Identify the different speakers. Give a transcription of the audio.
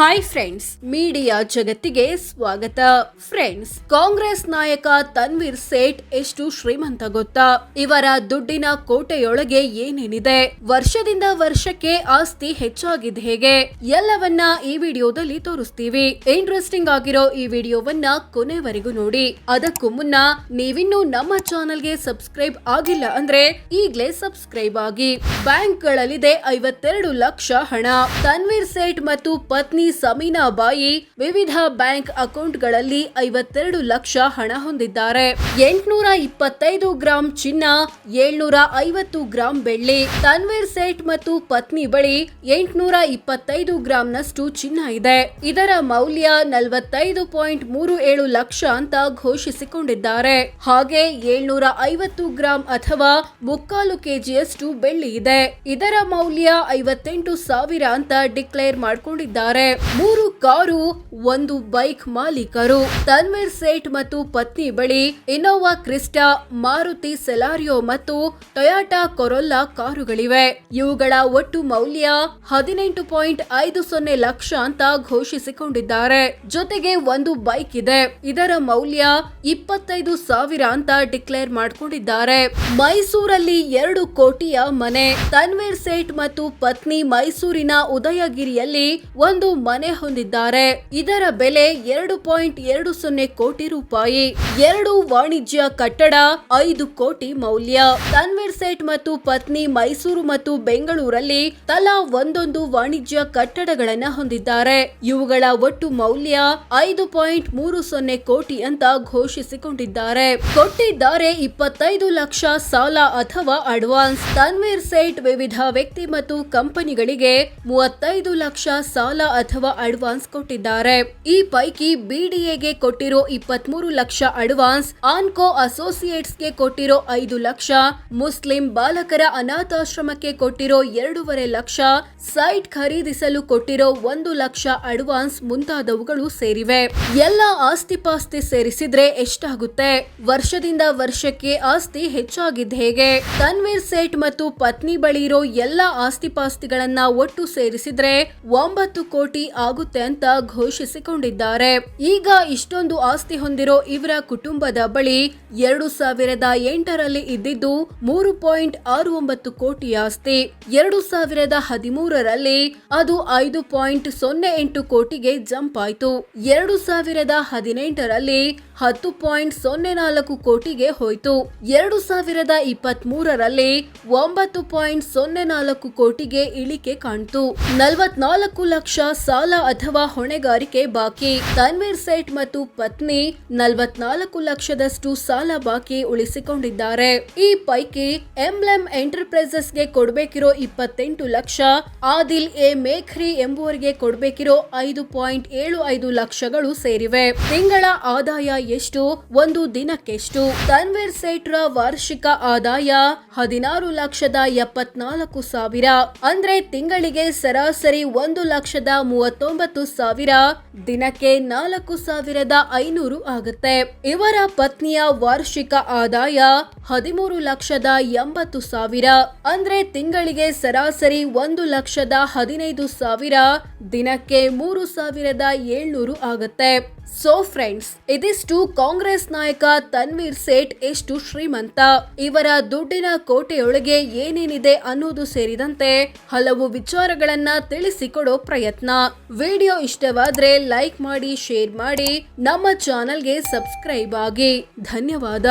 Speaker 1: Hi friends, media ಜಗತ್ತಿಗೆ ಸ್ವಾಗತ. Friends, Congress ನಾಯಕ ತನ್ವೀರ್ ಸೇಠ್ ಎಷ್ಟು ಶ್ರೀಮಂತ ಗೊತ್ತಾ? ಇವರ ದುಡ್ಡಿನ ಕೋಟೆಯೊಳಗೆ ಏನೇನಿದೆ? ವರ್ಷದಿಂದ ವರ್ಷಕ್ಕೆ ಆಸ್ತಿ ಹೆಚ್ಚಾಗಿದೆ ಹೇಗೆ? ಎಲ್ಲವನ್ನ ಈ ವಿಡಿಯೋದಲ್ಲಿ ತೋರಿಸ್ತೀವಿ. ಇಂಟ್ರೆಸ್ಟಿಂಗ್ ಆಗಿರೋ ಈ ವಿಡಿಯೋವನ್ನ ಕೊನೆವರೆಗೂ ನೋಡಿ. ಅದಕ್ಕೂ ಮುನ್ನ ನೀವಿನ್ನೂ ನಮ್ಮ ಚಾನೆಲ್ಗೆ ಸಬ್ಸ್ಕ್ರೈಬ್ ಆಗಿಲ್ಲ ಅಂದ್ರೆ ಈಗ್ಲೇ ಸಬ್ಸ್ಕ್ರೈಬ್ ಆಗಿ. ಬ್ಯಾಂಕ್ಗಳಲ್ಲಿದೆ 52 ಲಕ್ಷ ಹಣ. ತನ್ವೀರ್ ಸೇಠ್ ಮತ್ತು ಪತ್ನಿ ಸಮೀನಾ ಬಾಯಿ ವಿವಿಧ ಬ್ಯಾಂಕ್ ಅಕೌಂಟ್ಗಳಲ್ಲಿ 52 ಲಕ್ಷ ಹಣ ಹೊಂದಿದ್ದಾರೆ. 825 ಗ್ರಾಂ ಚಿನ್ನ, 750 ಗ್ರಾಂ ಬೆಳ್ಳಿ. ತನ್ವೀರ್ ಸೇಠ್ ಮತ್ತು ಪತ್ನಿ ಬಳಿ 825 ಗ್ರಾಂನಷ್ಟು ಚಿನ್ನ ಇದೆ. ಇದರ ಮೌಲ್ಯ 45.37 ಲಕ್ಷ ಅಂತ ಘೋಷಿಸಿಕೊಂಡಿದ್ದಾರೆ. ಹಾಗೆ 750 ಗ್ರಾಂ ಅಥವಾ 3/4 ಕೆಜಿಯಷ್ಟು ಬೆಳ್ಳಿ ಇದೆ. ಇದರ ಮೌಲ್ಯ 58,000 ಅಂತ ಡಿಕ್ಲೇರ್ ಮಾಡಿಕೊಂಡಿದ್ದಾರೆ. 3 ಕಾರು, 1 ಬೈಕ್ ಮಾಲೀಕರು. ತನ್ವೀರ್ ಸೇಠ್ ಮತ್ತು ಪತ್ನಿ ಬಳಿ ಇನ್ನೋವಾ ಕ್ರಿಸ್ಟಾ, ಮಾರುತಿ ಸೆಲಾರಿಯೋ ಮತ್ತು ಟೊಯಾಟಾ ಕೊರೊಲ್ಲಾ ಕಾರುಗಳಿವೆ. ಇವುಗಳ ಒಟ್ಟು ಮೌಲ್ಯ 18.50 ಲಕ್ಷ ಅಂತ ಘೋಷಿಸಿಕೊಂಡಿದ್ದಾರೆ. ಜೊತೆಗೆ 1 ಬೈಕ್ ಇದೆ. ಇದರ ಮೌಲ್ಯ 25,000 ಅಂತ ಡಿಕ್ಲೇರ್ ಮಾಡಿಕೊಂಡಿದ್ದಾರೆ. ಮೈಸೂರಲ್ಲಿ 2 ಕೋಟಿಯ ಮನೆ. ತನ್ವೀರ್ ಸೇಠ್ ಮತ್ತು ಪತ್ನಿ ಮೈಸೂರಿನ ಉದಯಗಿರಿಯಲ್ಲಿ ಒಂದು ಮನೆ ಹೊಂದಿದ್ದಾರೆ. ಇದರ ಬೆಲೆ 2.20 ಕೋಟಿ ರೂಪಾಯಿ. 2 ವಾಣಿಜ್ಯ ಕಟ್ಟಡ, 5 ಕೋಟಿ ಮೌಲ್ಯ. ತನ್ವೀರ್ ಸೇಠ್ ಮತ್ತು ಪತ್ನಿ ಮೈಸೂರು ಮತ್ತು ಬೆಂಗಳೂರಲ್ಲಿ ತಲಾ ಒಂದೊಂದು ವಾಣಿಜ್ಯ ಕಟ್ಟಡಗಳನ್ನ ಹೊಂದಿದ್ದಾರೆ. ಇವುಗಳ ಒಟ್ಟು ಮೌಲ್ಯ 5.30 ಕೋಟಿ ಅಂತ ಘೋಷಿಸಿಕೊಂಡಿದ್ದಾರೆ. ಕೊಟ್ಟಿದ್ದಾರೆ 25 ಲಕ್ಷ ಸಾಲ ಅಥವಾ ಅಡ್ವಾನ್ಸ್. ತನ್ವೀರ್ ಸೇಠ್ ವಿವಿಧ ವ್ಯಕ್ತಿ ಮತ್ತು ಕಂಪನಿಗಳಿಗೆ 35 ಲಕ್ಷ ಸಾಲ ಅಥವಾ ಅಡ್ವಾನ್ಸ್ ಕೊಟ್ಟಿದ್ದಾರೆ. ಈ ಪೈಕಿ ಬಿಡಿಎಗೆ ಕೊಟ್ಟಿರೋ 23 ಲಕ್ಷ ಅಡ್ವಾನ್ಸ್, ಆನ್ಕೋ ಅಸೋಸಿಯೇಟ್ಸ್ ಗೆ ಕೊಟ್ಟಿರೋ 5 ಲಕ್ಷ, ಮುಸ್ಲಿಂ ಬಾಲಕರ ಅನಾಥಾಶ್ರಮಕ್ಕೆ ಕೊಟ್ಟಿರೋ 2.5 ಲಕ್ಷ, ಸೈಟ್ ಖರೀದಿಸಲು ಕೊಟ್ಟಿರೋ 1 ಲಕ್ಷ ಅಡ್ವಾನ್ಸ್ ಮುಂತಾದವುಗಳು ಸೇರಿವೆ. ಎಲ್ಲ ಆಸ್ತಿಪಾಸ್ತಿ ಸೇರಿಸಿದ್ರೆ ಎಷ್ಟಾಗುತ್ತೆ? ವರ್ಷದಿಂದ ವರ್ಷಕ್ಕೆ ಆಸ್ತಿ ಹೆಚ್ಚಾಗಿದ್ದ ಹೇಗೆ? ತನ್ವೀರ್ ಸೇಠ್ ಮತ್ತು ಪತ್ನಿ ಬಳಿ ಇರೋ ಎಲ್ಲ ಆಸ್ತಿಪಾಸ್ತಿಗಳನ್ನ ಒಟ್ಟು ಸೇರಿಸಿದ್ರೆ 9 ಕೋಟಿ ಆಗುತ್ತೆ ಅಂತ ಘೋಷಿಸಿಕೊಂಡಿದ್ದಾರೆ. ಈಗ ಇಷ್ಟೊಂದು ಆಸ್ತಿ ಹೊಂದಿರೋ ಇವರ ಕುಟುಂಬದ ಬಳಿ 2008ರಲ್ಲಿ ಇದ್ದಿದ್ದು 3.69 ಕೋಟಿ ಆಸ್ತಿ. 2013ರಲ್ಲಿ ಅದು 5.08 ಕೋಟಿಗೆ ಜಂಪ್ ಆಯ್ತು. 2018ರಲ್ಲಿ 10.04 ಕೋಟಿಗೆ ಹೋಯ್ತು. 2023ರಲ್ಲಿ 9.04 ಕೋಟಿಗೆ ಇಳಿಕೆ ಕಾಣ್ತು. 44 ಲಕ್ಷ ಸಾಲ ಅಥವಾ ಹೊಣೆಗಾರಿಕೆ ಬಾಕಿ. ತನ್ವೀರ್ ಸೇಠ್ ಮತ್ತು ಪತ್ನಿ 44 ಲಕ್ಷದಷ್ಟು ಸಾಲ ಬಾಕಿ ಉಳಿಸಿಕೊಂಡಿದ್ದಾರೆ. ಈ ಪೈಕಿ ಎಂಬ್ಲೆಮ್ ಎಂಟರ್ಪ್ರೈಸಸ್ ಗೆ ಕೊಡಬೇಕಿರೋ 28 ಲಕ್ಷ, ಆದಿಲ್ ಎ ಮೇಖ್ರಿ ಎಂಬುವರಿಗೆ ಕೊಡಬೇಕಿರೋ 5.75 ಲಕ್ಷಗಳು ಸೇರಿವೆ. ತಿಂಗಳ ಆದಾಯ ಎಷ್ಟು? ಒಂದು ದಿನಕ್ಕೆಷ್ಟು? ತನ್ವೀರ್ ಸೇಠ್ರ ವಾರ್ಷಿಕ ಆದಾಯ 16,74,000 ಅಂದ್ರೆ ತಿಂಗಳಿಗೆ ಸರಾಸರಿ 1,39,000, ದಿನಕ್ಕೆ 4,500 ಆಗುತ್ತೆ. ಇವರ ಪತ್ನಿಯ ವಾರ್ಷಿಕ ಆದಾಯ 13,80,000 ಅಂದ್ರೆ ತಿಂಗಳಿಗೆ ಸರಾಸರಿ 1,15,000, ದಿನಕ್ಕೆ 3,700 ಆಗುತ್ತೆ. ಸೋ ಫ್ರೆಂಡ್ಸ್, ಇದಿಷ್ಟು ಕಾಂಗ್ರೆಸ್ ನಾಯಕ ತನ್ವೀರ್ ಸೇಠ್ ಎಷ್ಟು ಶ್ರೀಮಂತ, ಇವರ ದುಡ್ಡಿನ ಕೋಟೆಯೊಳಗೆ ಏನೇನಿದೆ ಅನ್ನೋದು ಸೇರಿದಂತೆ ಹಲವು ವಿಚಾರಗಳನ್ನ ತಿಳಿಸಿಕೊಡೋ ಪ್ರಯತ್ನ. ವಿಡಿಯೋ ಇಷ್ಟವಾದ್ರೆ ಲೈಕ್ ಮಾಡಿ, ಶೇರ್ ಮಾಡಿ, ನಮ್ಮ ಚಾನೆಲ್ಗೆ ಸಬ್ಸ್ಕ್ರೈಬ್ ಆಗಿ. ಧನ್ಯವಾದ.